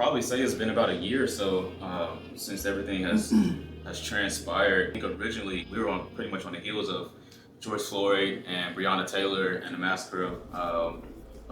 probably say it's been about a year or so since everything has transpired. I think originally we were pretty much on the heels of George Floyd and Breonna Taylor and the massacre of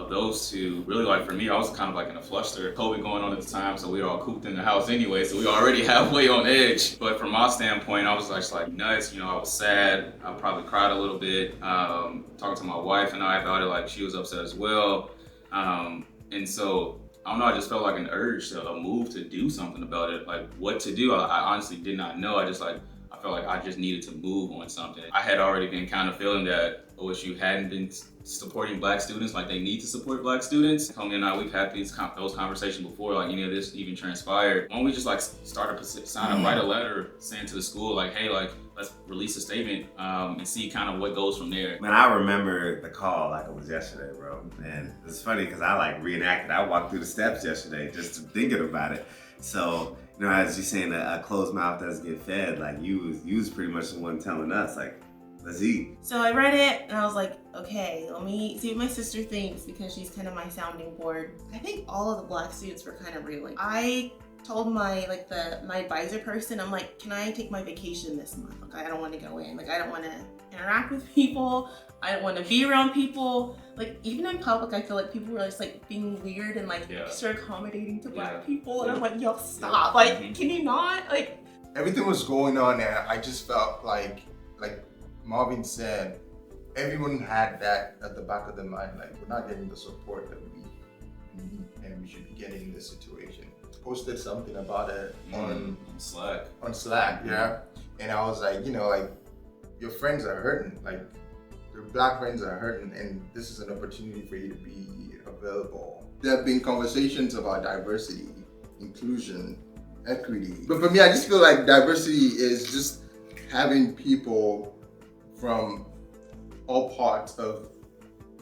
those two. Really, like for me, I was kind of like in a fluster. COVID going on at the time, so we were all cooped in the house anyway, so we were already halfway on edge. But from my standpoint, I was just like nuts. You know, I was sad. I probably cried a little bit. Talking to my wife and I about it, like she was upset as well. And so I don't know, I just felt like an urge to a move to do something about it. Like what to do, I honestly did not know. I felt like I just needed to move on something. I had already been kind of feeling that OSU hadn't been supporting Black students like they need to support Black students. Homie and I, we've had those conversations before, like any of this even transpired. Why don't we just like write a letter saying to the school, like, hey, like let's release a statement and see kind of what goes from there. Man, I remember the call like it was yesterday, bro. And it's funny because I like reenacted. I walked through the steps yesterday just thinking about it. So, you know, as you're saying, a closed mouth doesn't get fed. Like you was pretty much the one telling us, like, let's eat. So I read it and I was like, okay, let me see what my sister thinks because she's kind of my sounding board. I think all of the Black students were kind of reeling. I told my advisor person, I'm like, can I take my vacation this month? Like, I don't want to go in. Like, I don't want to interact with people. I don't want to be around people. Like, even in public, I feel like people were just like being weird and like extra accommodating to Black people. And I'm like, yo, stop. Like, can you not? Like, everything was going on and I just felt like Marvin said, everyone had that at the back of their mind, like we're not getting the support that we need and we should be getting in this situation. Posted something about it on Slack, yeah. And I was like, you know, like your friends are hurting, like your Black friends are hurting and this is an opportunity for you to be available. There have been conversations about diversity, inclusion, equity. But for me, I just feel like diversity is just having people from all parts of,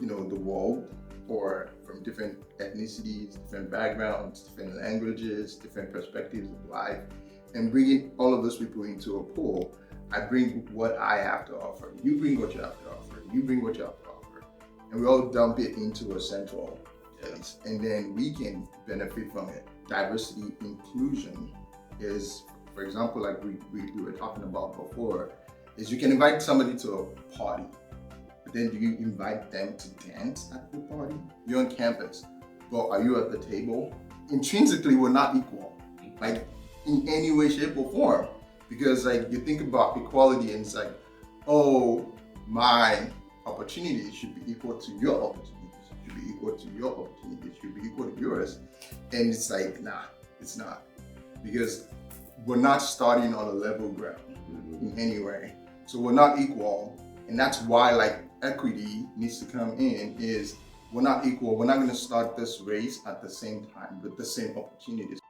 you know, the world, or from different ethnicities, different backgrounds, different languages, different perspectives of life, and bringing all of those people into a pool. I bring what I have to offer. You bring what you have to offer. You bring what you have to offer. And we all dump it into a central place, and then we can benefit from it. Diversity, inclusion is, for example, like we were talking about before, is you can invite somebody to a party, but then do you invite them to dance at the party? You're on campus, but are you at the table? Intrinsically, we're not equal, like in any way, shape, or form. Because like you think about equality and it's like, oh, my opportunities should be equal to your opportunities, should be equal to your opportunities, should be equal to yours. And it's like, nah, it's not. Because we're not starting on a level ground in any way. So we're not equal, and that's why like equity needs to come in, is we're not equal. We're not gonna start this race at the same time with the same opportunities.